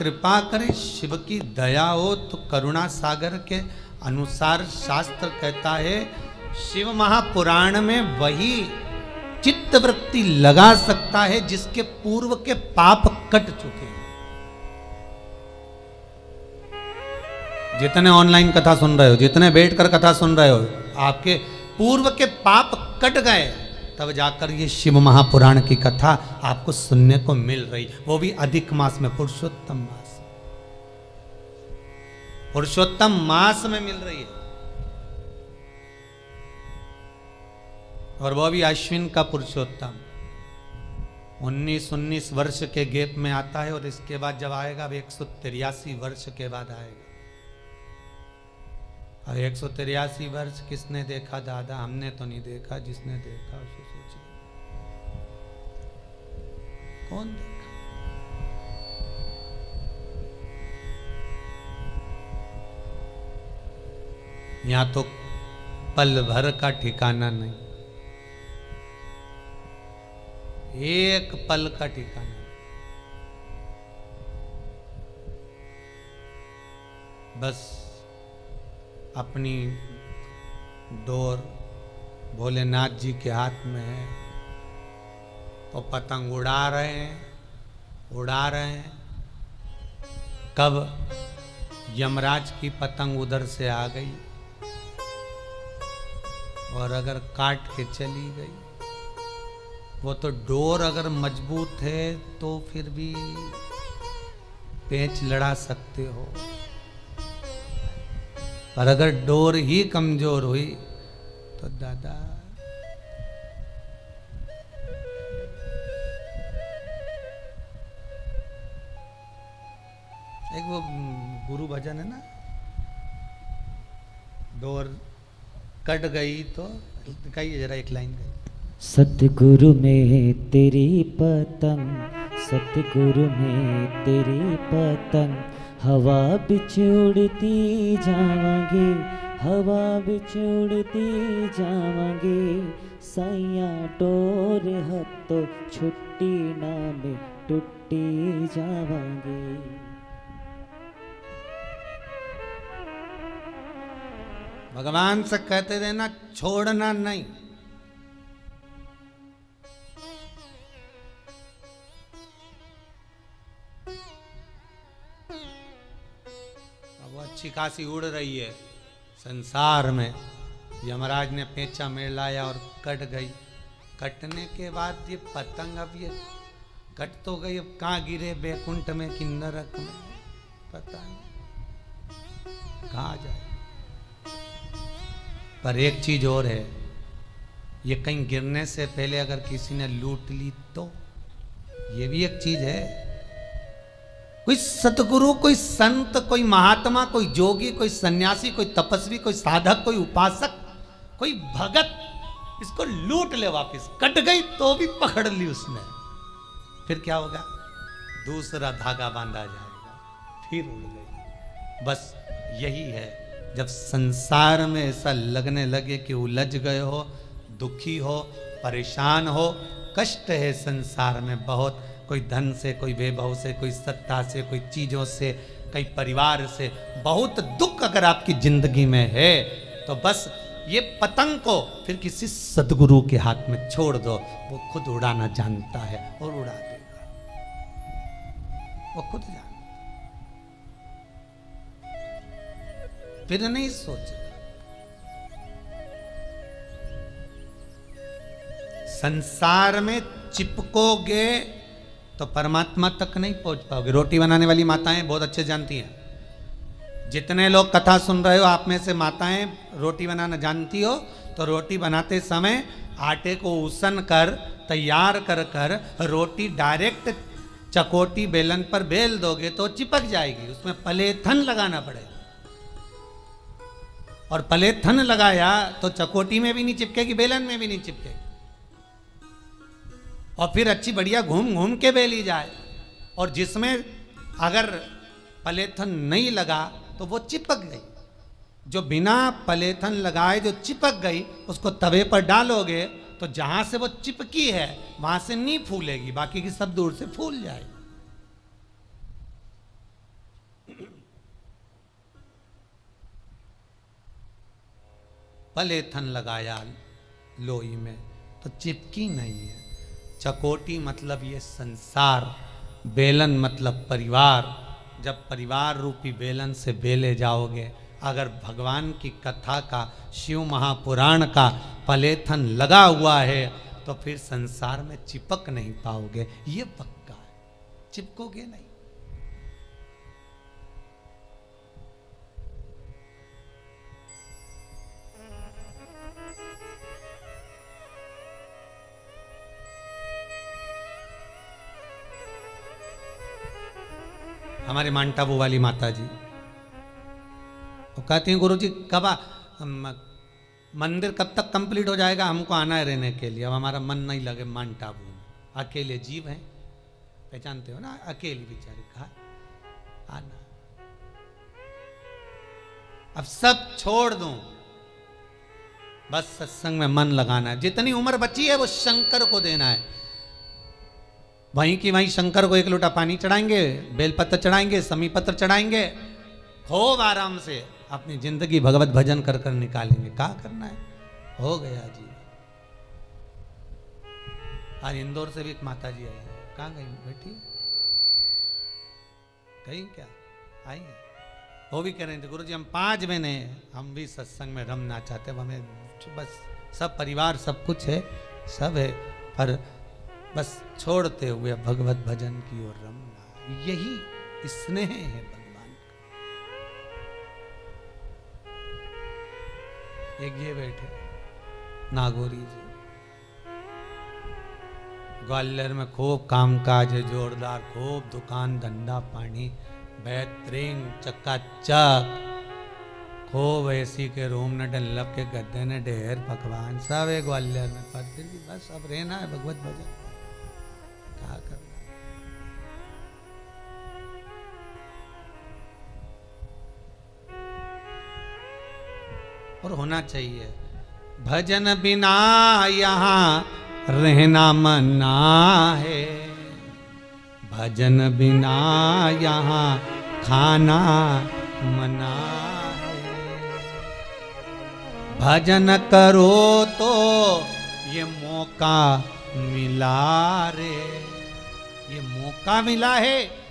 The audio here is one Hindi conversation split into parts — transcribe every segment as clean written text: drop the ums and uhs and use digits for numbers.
कृपा करे, शिव की दया हो तो करुणा सागर के अनुसार शास्त्र कहता है शिव महापुराण में वही चित्त वृत्ति लगा सकता है जिसके पूर्व के पाप कट चुके हैं। जितने ऑनलाइन कथा सुन रहे हो, जितने बैठकर कथा सुन रहे हो, आपके पूर्व के पाप कट गए, तब जाकर ये शिव महापुराण की कथा आपको सुनने को मिल रही, वो भी अधिक मास में, पुरुषोत्तम मास, पुरुषोत्तम मास में मिल रही है। और वो भी अश्विन का पुरुषोत्तम 19 वर्ष के गैप में आता है, और इसके बाद जब आएगा अब 183 वर्ष के बाद आएगा। अब 183 वर्ष किसने देखा दादा? हमने तो नहीं देखा, जिसने देखा उसे सोचिए कौन देखा। यहां तो पल भर का ठिकाना नहीं, एक पल का ठिकाना। बस अपनी डोर भोलेनाथ जी के हाथ में है, तो पतंग उड़ा रहे हैं, उड़ा रहे हैं। कब यमराज की पतंग उधर से आ गई और अगर काट के चली गई, वो तो डोर अगर मजबूत है तो फिर भी पेंच लड़ा सकते हो, पर अगर डोर ही कमजोर हुई तो दादा एक वो गुरु भजन है ना, डोर कट गई तो दिखाइए जरा एक लाइन गई। सतगुरु में तेरी पतंग, सतगुरु में तेरी पतंग, हवा बिच उड़ती जावांगे, हवा बिच उड़ती जावांगे, सैया डोर हथों छुट्टी ना में टुट्टी जावांगे। भगवान से कहते रहना, छोड़ना नहीं। अच्छी खासी उड़ रही है संसार में, यमराज ने पेंचा में लाया और कट गई। कटने के बाद ये पतंग अब ये कट तो गई, अब कहाँ गिरे, बैकुंठ में कि नरक में, पता नहीं कहाँ जाए। पर एक चीज और है, ये कहीं गिरने से पहले अगर किसी ने लूट ली तो ये भी एक चीज है। कोई सतगुरु, कोई संत, कोई महात्मा, कोई जोगी, कोई सन्यासी, कोई तपस्वी, कोई साधक, कोई उपासक, कोई भगत इसको लूट ले वापिस, कट गई तो भी पकड़ ली उसने, फिर क्या होगा? दूसरा धागा बांधा जाएगा, फिर उड़ गई। बस यही है, जब संसार में ऐसा लगने लगे कि उलझ गए हो, दुखी हो, परेशान हो, कष्ट है संसार में बहुत, कोई धन से, कोई वैभव से, कोई सत्ता से, कोई चीजों से, कई परिवार से, बहुत दुख अगर आपकी जिंदगी में है, तो बस ये पतंग को फिर किसी सद्गुरु के हाथ में छोड़ दो, वो खुद उड़ाना जानता है और उड़ा देगा, वो खुद जानता, फिर नहीं सोचेगा। संसार में चिपकोगे तो परमात्मा तक नहीं पहुंच पाओगे। रोटी बनाने वाली माताएं बहुत अच्छे जानती हैं, जितने लोग कथा सुन रहे हो आप में से माताएं रोटी बनाना जानती हो, तो रोटी बनाते समय आटे को उसन कर तैयार कर कर रोटी डायरेक्ट चकोटी बेलन पर बेल दोगे तो चिपक जाएगी, उसमें पलेथन लगाना पड़ेगा, और पलेथन लगाया तो चकोटी में भी नहीं चिपकेगी, बेलन में भी नहीं चिपकेगी, और फिर अच्छी बढ़िया घूम घूम के बेली जाए। और जिसमें अगर पलेथन नहीं लगा तो वो चिपक गई, जो बिना पलेथन लगाए जो चिपक गई उसको तवे पर डालोगे तो जहां से वो चिपकी है वहां से नहीं फूलेगी, बाकी की सब दूर से फूल जाए। पलेथन लगाया लोई में तो चिपकी नहीं है। चकोटी मतलब ये संसार, बेलन मतलब परिवार। जब परिवार रूपी बेलन से बेले जाओगे, अगर भगवान की कथा का, शिव महापुराण का पलेथन लगा हुआ है तो फिर संसार में चिपक नहीं पाओगे, ये पक्का है, चिपकोगे नहीं। हमारे मांटाबू वाली माता जी वो कहती हैं, गुरु जी कब मंदिर कब तक कंप्लीट हो जाएगा, हमको आना है रहने के लिए, अब हमारा मन नहीं लगे मांटाबू में। अकेले जीव हैं, पहचानते हो ना, अकेली बेचारी, कहा आना। अब सब छोड़ दूं, बस सत्संग में मन लगाना है। जितनी उम्र बची है वो शंकर को देना है। वहीं की वहीं शंकर को एक लोटा पानी चढ़ाएंगे, बेलपत्र चढ़ाएंगे, समी पत्र चढ़ाएंगे, खूब आराम से अपनी जिंदगी भगवत भजन कर कर निकालेंगे। क्या करना है, हो गया जी। आज इंदौर से भी एक माता जी आई है, कहाँ गई बेटी, कहीं क्या आई है, वो भी कह रहे थे गुरु जी हम 5 महीने हम भी सत्संग में रमना चाहते हैं, हमें बस सब परिवार सब कुछ है, सब है, पर बस छोड़ते हुए भगवत भजन की ओर रमना, यही स्नेह है भगवान का। एक ये बैठे नागौरी जी, ग्वालियर में खूब कामकाज है जोरदार, खूब दुकान धंधा पानी बेहतरीन चकाचक, खूब एसी के रूम ने डल्लब के गद्दे ने ढेर पकवान सब है ग्वालियर में, पर फिर भी बस अब रहना है भगवत भजन, क्या करना। और होना चाहिए, भजन बिना यहाँ रहना मना है, भजन बिना यहाँ खाना मना है, भजन करो तो ये मौका मिला रे, ये मौका मिला है,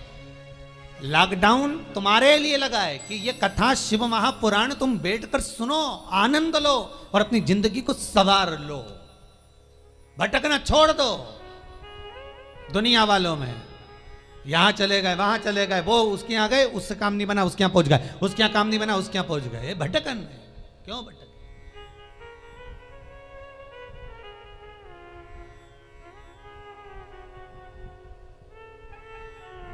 लॉकडाउन तुम्हारे लिए लगा है कि ये कथा शिव महापुराण तुम बैठकर सुनो, आनंद लो और अपनी जिंदगी को संवार लो। भटकना छोड़ दो दुनिया वालों में, यहां चले गए वहां चले गए, वो उसके यहां गए उससे काम नहीं बना उसके यहां पहुंच गए, उसके यहां काम नहीं बना उसके यहां पहुंच गए, भटकन है। क्यों भटक,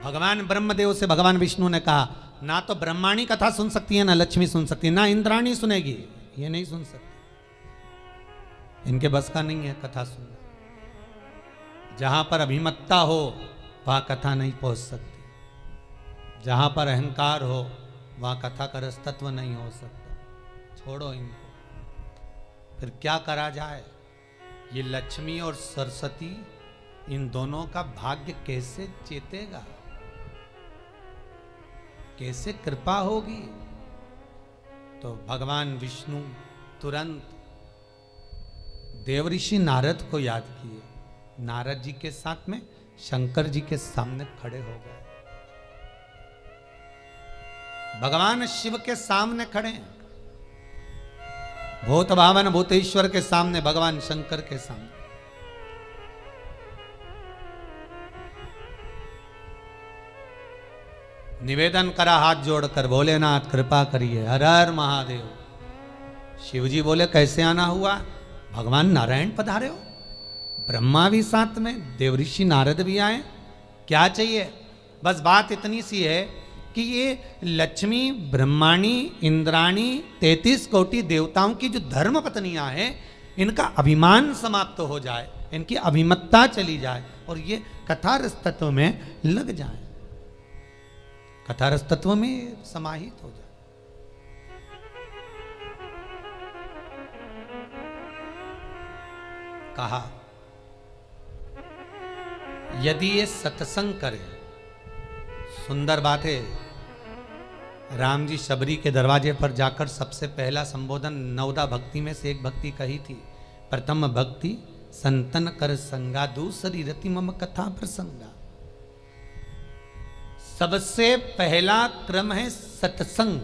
भगवान ब्रह्मदेव से भगवान विष्णु ने कहा, ना तो ब्रह्माणी कथा सुन सकती है, ना लक्ष्मी सुन सकती है, ना इंद्राणी सुनेगी, ये नहीं सुन सकती, इनके बस का नहीं है कथा सुनना। जहां पर अभिमत्ता हो वहां कथा नहीं पहुंच सकती, जहां पर अहंकार हो वहां कथा का रसतत्व नहीं हो सकता। छोड़ो इनको, फिर क्या करा जाए। ये लक्ष्मी और सरस्वती, इन दोनों का भाग्य कैसे चेतेगा, कैसे कृपा होगी। तो भगवान विष्णु तुरंत देवऋषि नारद को याद किए, नारद जी के साथ में शंकर जी के सामने खड़े हो गए, भगवान शिव के सामने खड़े, भूत भावन भूतेश्वर के सामने, भगवान शंकर के सामने। निवेदन करा हाथ जोड़कर, भोलेनाथ कृपा करिए, हर हर महादेव। शिव जी बोले कैसे आना हुआ, भगवान नारायण पधारे हो, ब्रह्मा भी साथ में, देवऋषि नारद भी आए, क्या चाहिए। बस बात इतनी सी है कि ये लक्ष्मी, ब्रह्माणी, इंद्राणी, 33 कोटि देवताओं की जो धर्म पत्नियां हैं, इनका अभिमान समाप्त हो जाए, इनकी अभिमत्ता चली जाए और ये कथारस तत्व में लग जाए, कथारस तत्व में समाहित हो जाए। कहा यदि ये सत्संग करे, सुंदर बात है, राम जी शबरी के दरवाजे पर जाकर सबसे पहला संबोधन नवदा भक्ति में से एक भक्ति कही थी। प्रथम भक्ति संतन कर संगा, दूसरी रति मम कथा प्रसंगा। सबसे पहला क्रम है सत्संग।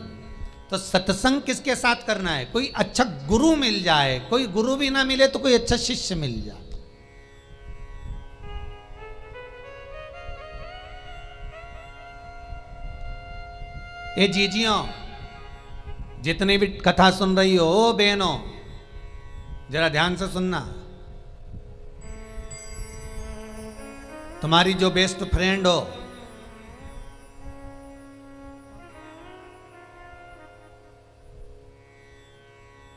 तो सत्संग किसके साथ करना है? कोई अच्छा गुरु मिल जाए, कोई गुरु भी ना मिले तो कोई अच्छा शिष्य मिल जाए। ये जीजियों, जितनी भी कथा सुन रही हो, ओ बहनों, जरा ध्यान से सुनना। तुम्हारी जो बेस्ट फ्रेंड हो,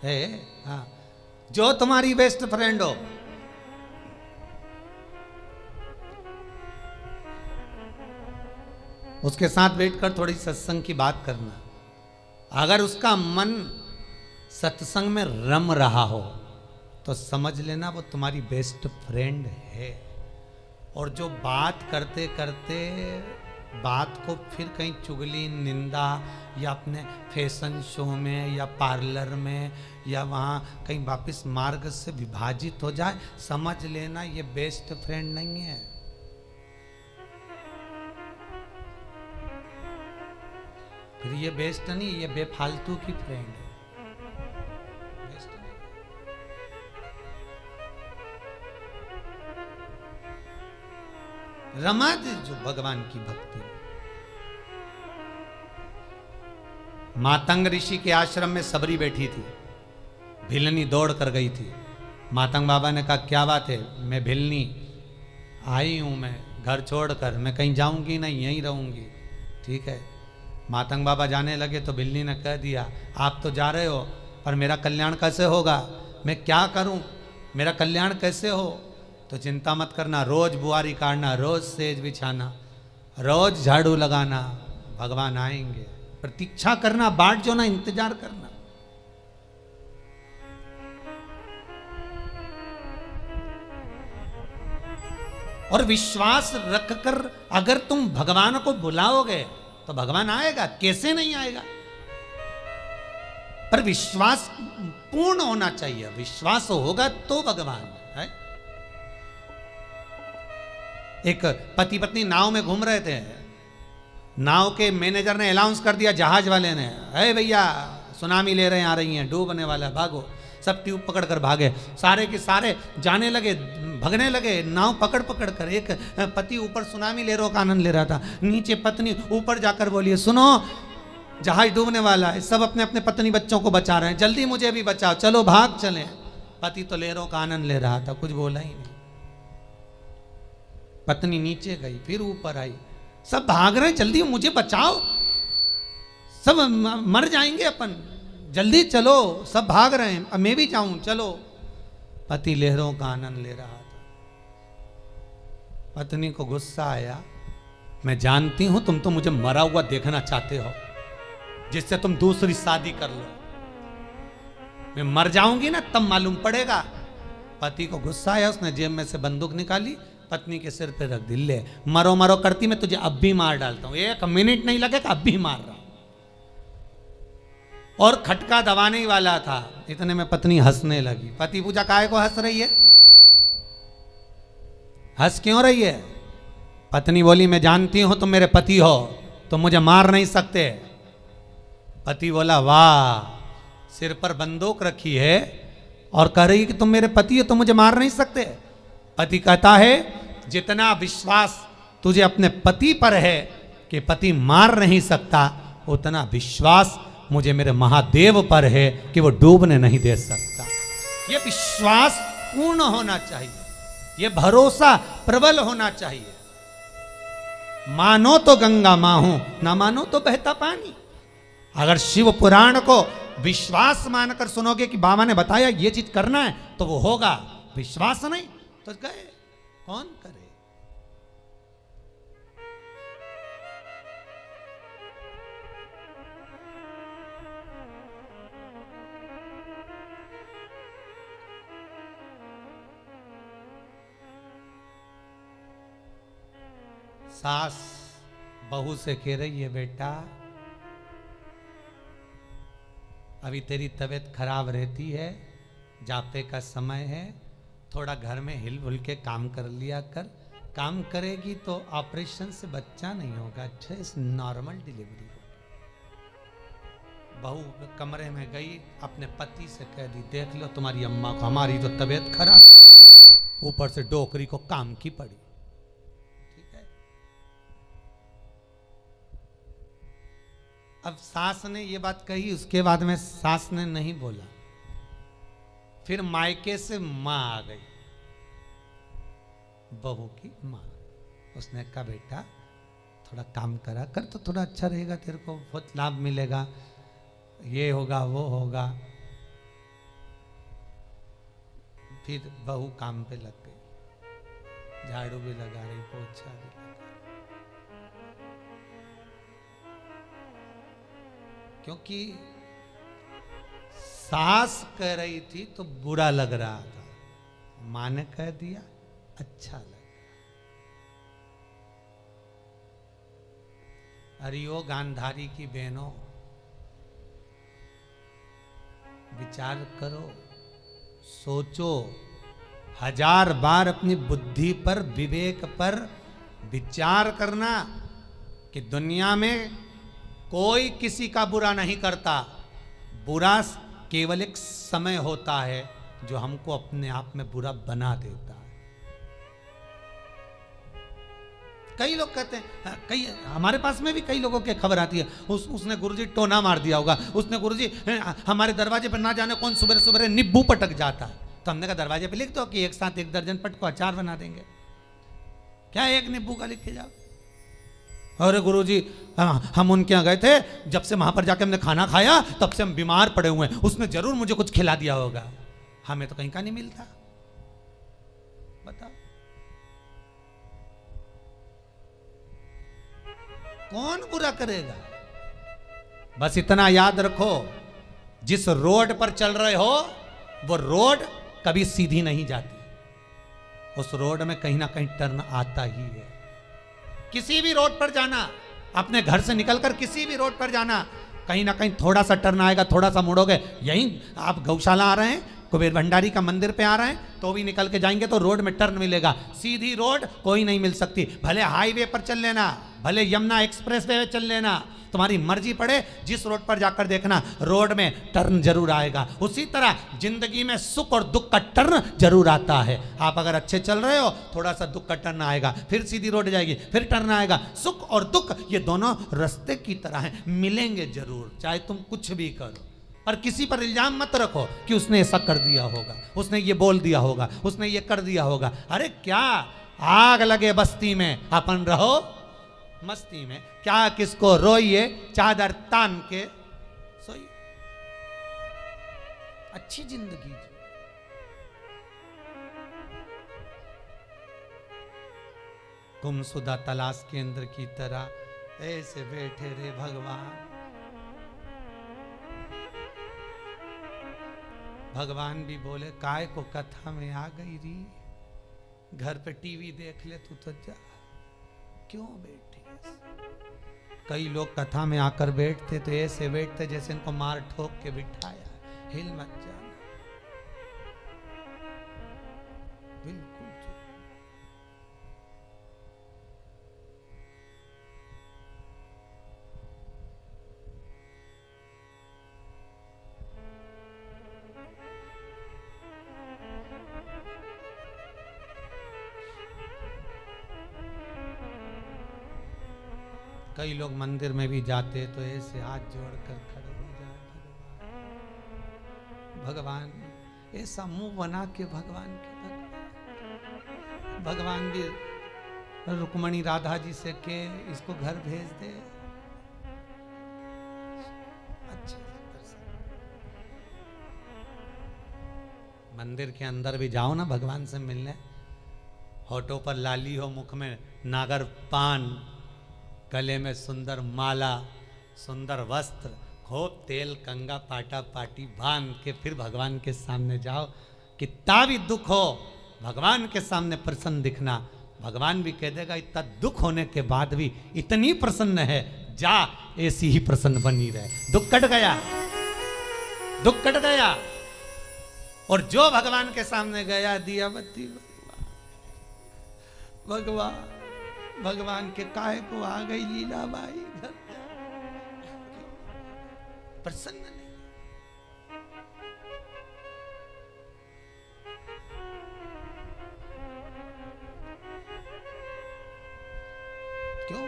है, हाँ, जो तुम्हारी बेस्ट फ्रेंड हो, उसके साथ बैठकर थोड़ी सत्संग की बात करना। अगर उसका मन सत्संग में रम रहा हो तो समझ लेना वो तुम्हारी बेस्ट फ्रेंड है। और जो बात करते करते बात को फिर कहीं चुगली, निंदा या अपने फैशन शो में या पार्लर में या वहाँ कहीं वापस मार्ग से विभाजित हो जाए, समझ लेना ये बेस्ट फ्रेंड नहीं है। फिर ये बेस्ट नहीं, ये बेफालतू की फ्रेंड है। बेस्ट नहीं। रमा दे जो भगवान की भक्ति। मातंग ऋषि के आश्रम में सबरी बैठी थी, भिलनी दौड़ कर गई थी। मातंग बाबा ने कहा क्या बात है? मैं भिलनी आई हूं, मैं घर छोड़कर, मैं कहीं जाऊंगी नहीं, यहीं रहूंगी। ठीक है। मातंग बाबा जाने लगे तो बिल्ली ने कह दिया आप तो जा रहे हो पर मेरा कल्याण कैसे होगा? मैं क्या करूं? मेरा कल्याण कैसे हो? तो चिंता मत करना, रोज बुआरी काटना, रोज सेज बिछाना, रोज झाड़ू लगाना, भगवान आएंगे। प्रतीक्षा करना, बाट जो ना, इंतजार करना। और विश्वास रखकर अगर तुम भगवान को बुलाओगे तो भगवान आएगा, कैसे नहीं आएगा? पर विश्वास पूर्ण होना चाहिए। विश्वास होगा तो भगवान है। एक पति पत्नी नाव में घूम रहे थे। नाव के मैनेजर ने अनाउंस कर दिया, जहाज वाले ने, अरे भैया सुनामी ले रहे हैं, आ रही हैं, डूबने वाला, भागो। सब ट्यूब पकड़कर भागे, सारे के सारे जाने लगे, भगने लगे, नाव पकड़ पकड़ कर। एक पति ऊपर सुनामी लहरों का आनंद ले रहा था, नीचे पत्नी ऊपर जाकर बोली सुनो जहाज डूबने वाला है, सब अपने अपने पत्नी बच्चों को बचा रहे हैं, जल्दी मुझे भी बचाओ, चलो भाग चले। पति तो लहरों का आनंद ले रहा था, कुछ बोला ही नहीं। पत्नी नीचे गई, फिर ऊपर आई, सब भाग रहे हैं, जल्दी मुझे बचाओ, सब मर जाएंगे अपन, जल्दी चलो, सब भाग रहे हैं, अब मैं भी जाऊं, चलो। पति लहरों का आनंद ले रहा था। पत्नी को गुस्सा आया, मैं जानती हूं तुम तो मुझे मरा हुआ देखना चाहते हो, जिससे तुम दूसरी शादी कर लो। मैं मर जाऊंगी ना तब मालूम पड़ेगा। पति को गुस्सा आया, उसने जेब में से बंदूक निकाली, पत्नी के सिर पे रख दी, ले मरो मरो करती, मैं तुझे अब भी मार डालता हूं, 1 मिनट नहीं लगेगा, अब भी मार रहा हूं। और खटका दबाने ही वाला था, इतने में पत्नी हंसने लगी। पति पूछा काहे को हंस रही है? हंस क्यों रही है? पत्नी बोली मैं जानती हूं तुम मेरे पति हो, तुम मुझे मार नहीं सकते। पति बोला वाह, सिर पर बंदूक रखी है और कह रही कि तुम मेरे पति हो, तुम मुझे मार नहीं सकते। पति कहता है जितना विश्वास तुझे अपने पति पर है कि पति मार नहीं सकता, उतना विश्वास मुझे मेरे महादेव पर है कि वो डूबने नहीं दे सकता। ये विश्वास पूर्ण होना चाहिए, ये भरोसा प्रबल होना चाहिए। मानो तो गंगा मां हूं, ना मानो तो बहता पानी। अगर शिव पुराण को विश्वास मानकर सुनोगे कि बाबा ने बताया ये चीज करना है तो वो होगा, विश्वास नहीं तो गए कौन करे। सास बहू से कह रही है बेटा अभी तेरी तबीयत खराब रहती है, जापे का समय है, थोड़ा घर में हिल भुल के काम कर लिया कर। काम करेगी तो ऑपरेशन से बच्चा नहीं होगा, अच्छा नॉर्मल डिलीवरी होगी। बहू कमरे में गई, अपने पति से कह दी, देख लो तुम्हारी अम्मा को, हमारी तो तबीयत खराब, ऊपर से डोकरी को काम की पड़ी। ठीक है। अब सास ने ये बात कही, उसके बाद में सास ने नहीं बोला। फिर मायके से मां आ गई, बहू की मां। उसने कहा बेटा थोड़ा काम करा कर तो थोड़ा अच्छा रहेगा, तेरे को बहुत लाभ मिलेगा, ये होगा वो होगा। फिर बहू काम पे लग गई, झाड़ू भी लगा रही, पोछा भी लगा रही, क्योंकि सास कह रही थी तो बुरा लग रहा था, मां ने कह दिया अच्छा लगा। अरियो गांधारी की बहनों, विचार करो, सोचो, 1000 बार अपनी बुद्धि पर, विवेक पर विचार करना कि दुनिया में कोई किसी का बुरा नहीं करता। बुरा केवल एक समय होता है जो हमको अपने आप में बुरा बना देता है। कई लोग कहते हैं, कई हमारे पास में भी कई लोगों की खबर आती है, उसने गुरुजी टोना मार दिया होगा, उसने गुरुजी हमारे दरवाजे पर ना जाने कौन सुबह सुबह नींबू पटक जाता है। तो हमने कहा दरवाजे पे लिख दो कि एक साथ 1 दर्जन पट को अचार बना देंगे, क्या एक नींबू का लिख के जाओ। अरे गुरुजी हम उनके यहाँ गए थे, जब से वहां पर जाके हमने खाना खाया तब से हम बीमार पड़े हुए हैं, उसने जरूर मुझे कुछ खिला दिया होगा। हमें तो कहीं का नहीं मिलता, बताओ कौन बुरा करेगा। बस इतना याद रखो, जिस रोड पर चल रहे हो वो रोड कभी सीधी नहीं जाती, उस रोड में कहीं ना कहीं टर्न आता ही है। किसी भी रोड पर जाना, अपने घर से निकलकर किसी भी रोड पर जाना, कहीं ना कहीं थोड़ा सा टर्न आएगा, थोड़ा सा मुड़ोगे। यहीं आप गौशाला आ रहे हैं, कुबेर भंडारी का मंदिर पे आ रहे हैं, तो भी निकल के जाएंगे तो रोड में टर्न मिलेगा। सीधी रोड कोई नहीं मिल सकती, भले हाईवे पर चल लेना, भले यमुना एक्सप्रेस वे चल लेना, तुम्हारी मर्जी पड़े, जिस रोड पर जाकर देखना रोड में टर्न जरूर आएगा। उसी तरह जिंदगी में सुख और दुख का टर्न जरूर आता है। आप अगर अच्छे चल रहे हो, थोड़ा सा दुख का टर्न आएगा, फिर सीधी रोड जाएगी, फिर टर्न आएगा। सुख और दुख ये दोनों रास्ते की तरह हैं, मिलेंगे जरूर, चाहे तुम कुछ भी करो। पर किसी पर इल्जाम मत रखो कि उसने ऐसा कर दिया होगा, उसने ये बोल दिया होगा, उसने ये कर दिया होगा। अरे क्या आग लगे बस्ती में, अपन रहो मस्ती में, क्या किसको रोइए, चादर तान के सोइए, अच्छी जिंदगी जी। गुमशुदा तलाश केंद्र की तरह ऐसे बैठे रे भगवान। भगवान भी बोले काय को कथा में आ गई री, घर पे टीवी देख ले तू तो जा, क्यों बैठी। कई लोग कथा में आकर बैठते तो ऐसे बैठते जैसे इनको मार ठोक के बिठाया, हिल मत जाना, बिल्कुल। कई लोग मंदिर में भी जाते तो ऐसे हाथ जोड़कर खड़े हो जाए, भगवान ऐसा मुंह बना के भगवान के भगवान भी रुक्मणी राधा जी से के इसको घर भेज दे, अच्छा। मंदिर के अंदर भी जाओ ना भगवान से मिलने, होठों पर लाली हो, मुख में नागर पान, गले में सुंदर माला, सुंदर वस्त्र, खूब तेल कंगा पाटा पाटी बांध के फिर भगवान के सामने जाओ। कितना भी दुख हो भगवान के सामने प्रसन्न दिखना, भगवान भी कह देगा इतना दुख होने के बाद भी इतनी प्रसन्न है, जा ऐसी ही प्रसन्न बनी रहे, दुख कट गया। दुख कट गया। और जो भगवान के सामने गया, दिया बत्ती, भगवान भगवान के काहे को आ गई लीलाबाई घर, प्रसन्न नहीं। क्यों?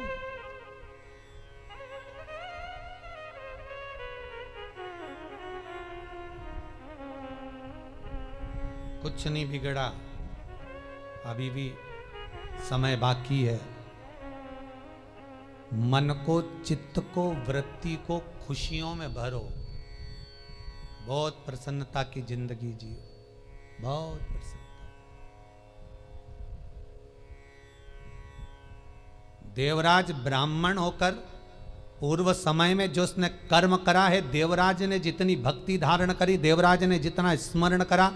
कुछ नहीं बिगड़ा, अभी भी समय बाकी है। मन को, चित्त को, वृत्ति को खुशियों में भरो, बहुत प्रसन्नता की जिंदगी जियो, बहुत प्रसन्नता। देवराज ब्राह्मण होकर पूर्व समय में जो उसने कर्म करा है, देवराज ने जितनी भक्ति धारण करी, देवराज ने जितना स्मरण करा,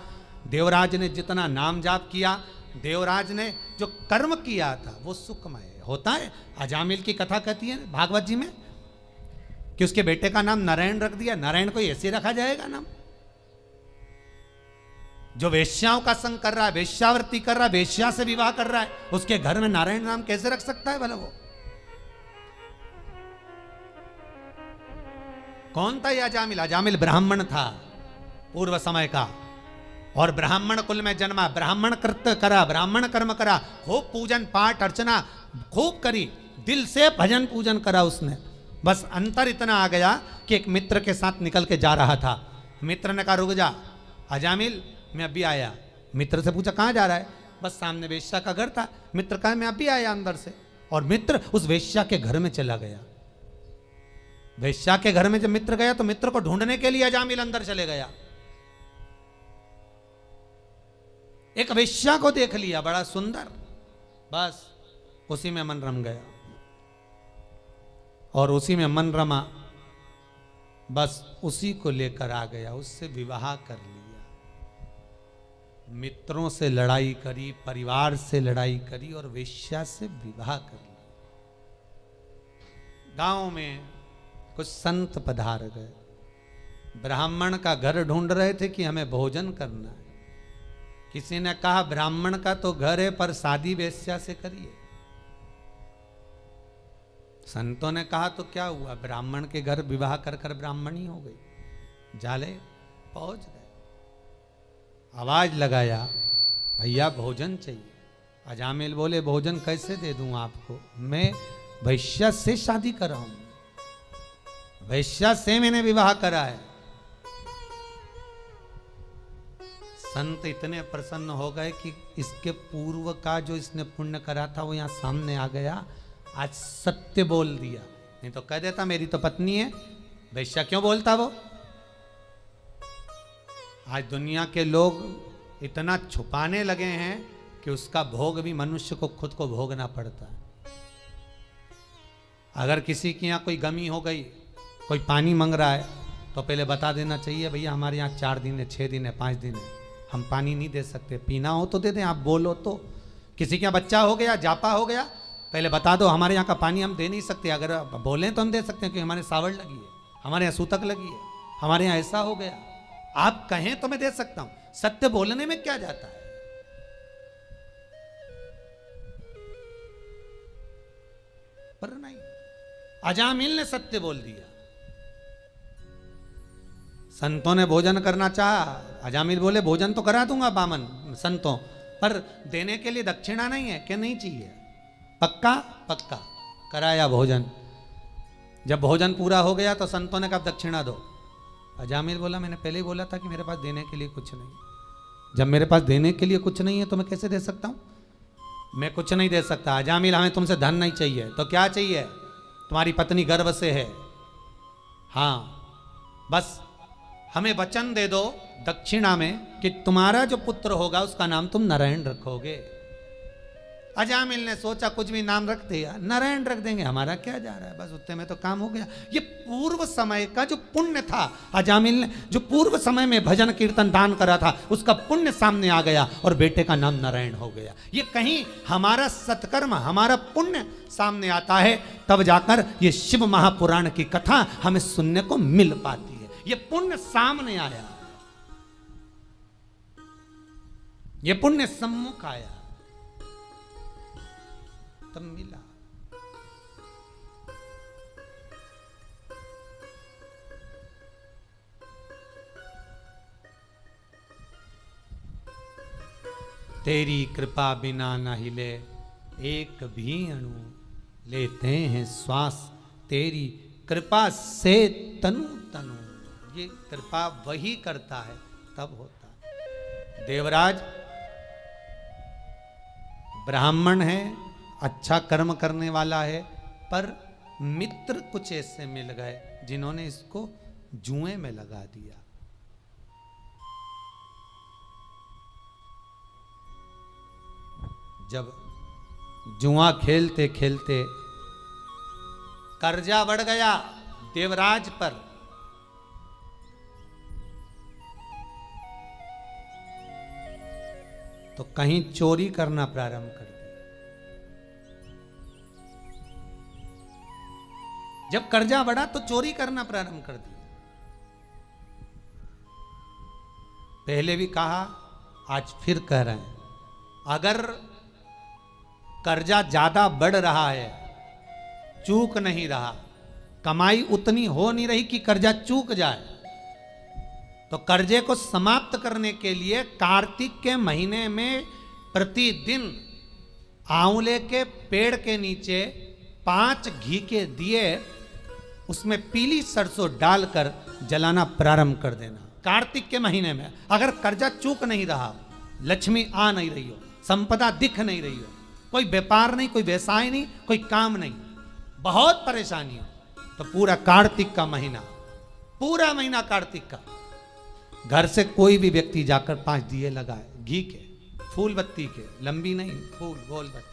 देवराज ने जितना नाम जाप किया, देवराज ने जो कर्म किया था वो सुखमय होता है। अजामिल की कथा कहती है भागवत जी में कि उसके बेटे का नाम नारायण रख दिया। नारायण को ऐसे रखा जाएगा नाम? जो वेश्याओं का संग कर रहा है, वेश्यावृत्ति कर रहा है, वेश्या से विवाह कर रहा है, उसके घर में नारायण नाम कैसे रख सकता है भला? वो कौन था यह अजामिल? अजामिल ब्राह्मण था पूर्व समय का, और ब्राह्मण कुल में जन्मा, ब्राह्मण कृत्य करा, ब्राह्मण कर्म करा, खूब पूजन पाठ अर्चना खूब करी, दिल से भजन पूजन करा उसने। बस अंतर इतना आ गया कि एक मित्र के साथ निकल के जा रहा था। मित्र ने कहा रुक जा अजामिल, मैं अभी आया। मित्र से पूछा कहाँ जा रहा है? बस सामने वेश्या का घर था। मित्र कहा मैं अभी आया अंदर से, और मित्र उस वेश्या के घर में चला गया। वेश्या के घर में जब मित्र गया तो मित्र को ढूंढने के लिए अजामिल अंदर चले गया। एक वेश्या को देख लिया बड़ा सुंदर, बस उसी में मन रम गया, और उसी में मन रमा, बस उसी को लेकर आ गया, उससे विवाह कर लिया। मित्रों से लड़ाई करी, परिवार से लड़ाई करी, और वेश्या से विवाह कर लिया। गांव में कुछ संत पधार गए, ब्राह्मण का घर ढूंढ रहे थे कि हमें भोजन करना है। किसी ने कहा ब्राह्मण का तो घर है पर शादी वेश्या से करिए। संतों ने कहा तो क्या हुआ, ब्राह्मण के घर विवाह कर कर ब्राह्मणी हो गई। जाले पहुंच गए, आवाज लगाया भैया भोजन चाहिए। अजामिल बोले भोजन कैसे दे दूं आपको, मैं वैश्या से शादी कर रहा हूं, वैश्या से मैंने विवाह करा है। संत इतने प्रसन्न हो गए कि इसके पूर्व का जो इसने पुण्य करा था वो यहाँ सामने आ गया। आज सत्य बोल दिया, नहीं तो कह देता मेरी तो पत्नी है, वैश्या क्यों बोलता वो। आज दुनिया के लोग इतना छुपाने लगे हैं कि उसका भोग भी मनुष्य को खुद को भोगना पड़ता है। अगर किसी के यहाँ कोई गमी हो गई, कोई पानी मांग रहा है, तो पहले बता देना चाहिए भैया हमारे यहाँ 4 दिन है, 6 दिन है, 5 दिन है, हम पानी नहीं दे सकते, पीना हो तो दे दें, आप बोलो तो। किसी के यहाँ बच्चा हो गया, जापा हो गया, पहले बता दो हमारे यहाँ का पानी हम दे नहीं सकते, अगर बोलें तो हम दे सकते हैं क्योंकि हमारे सावड़ लगी है, हमारे यहाँ सूतक लगी है, हमारे यहाँ ऐसा हो गया। आप कहें तो मैं दे सकता हूं, सत्य बोलने में क्या जाता है। पर नहीं, अजामिल ने सत्य बोल दिया। संतों ने भोजन करना चाहा, अजामिल बोले भोजन तो करा दूंगा बामन संतों, पर देने के लिए दक्षिणा नहीं है, क्या नहीं चाहिए। पक्का पक्का कराया भोजन। जब भोजन पूरा हो गया तो संतों ने कहा दक्षिणा दो। अजामिल बोला मैंने पहले ही बोला था कि मेरे पास देने के लिए कुछ नहीं। जब मेरे पास देने के लिए कुछ नहीं है तो मैं कैसे दे सकता हूं, मैं कुछ नहीं दे सकता। अजामिल हमें तुमसे धन नहीं चाहिए, तो क्या चाहिए, तुम्हारी पत्नी गर्भ से है, हाँ बस हमें वचन दे दो दक्षिणा में कि तुम्हारा जो पुत्र होगा उसका नाम तुम नारायण रखोगे। अजामिल ने सोचा कुछ भी नाम रख दिया, नारायण रख देंगे, हमारा क्या जा रहा है, बस उतने में तो काम हो गया। ये पूर्व समय का जो पुण्य था, अजामिल ने जो पूर्व समय में भजन कीर्तन दान करा था उसका पुण्य सामने आ गया और बेटे का नाम नारायण हो गया। ये कहीं हमारा सत्कर्म, हमारा पुण्य सामने आता है, तब जाकर ये शिव महापुराण की कथा हमें सुनने को मिल पाती है। ये पुण्य सामने आया, ये पुण्य सम्मुख आया, तब मिला। तेरी कृपा बिना न हिले एक भी अणु, लेते हैं श्वास तेरी कृपा से तनु तनु। ये कृपा वही करता है तब होता है। देवराज ब्राह्मण है, अच्छा कर्म करने वाला है, पर मित्र कुछ ऐसे मिल गए जिन्होंने इसको जुए में लगा दिया। जब जुआ खेलते खेलते कर्जा बढ़ गया देवराज पर, तो कहीं चोरी करना प्रारंभ कर दिया। जब कर्जा बढ़ा तो चोरी करना प्रारंभ कर दिया। पहले भी कहा, आज फिर कह रहे हैं, अगर कर्जा ज्यादा बढ़ रहा है, चूक नहीं रहा, कमाई उतनी हो नहीं रही कि कर्जा चूक जाए, तो कर्जे को समाप्त करने के लिए कार्तिक के महीने में प्रतिदिन आंवले के पेड़ के नीचे 5 घी के दिए, उसमें पीली सरसों डालकर जलाना प्रारंभ कर देना। कार्तिक के महीने में अगर कर्जा चूक नहीं रहा, लक्ष्मी आ नहीं रही हो, संपदा दिख नहीं रही हो, कोई व्यापार नहीं, कोई व्यवसाय नहीं, कोई काम नहीं, बहुत परेशानी हो, तो पूरा कार्तिक का महीना, पूरा महीना कार्तिक का, घर से कोई भी व्यक्ति जाकर 5 दिए लगाए, घी के, फूल बत्ती के, लंबी नहीं, फूल गोल बत्ती,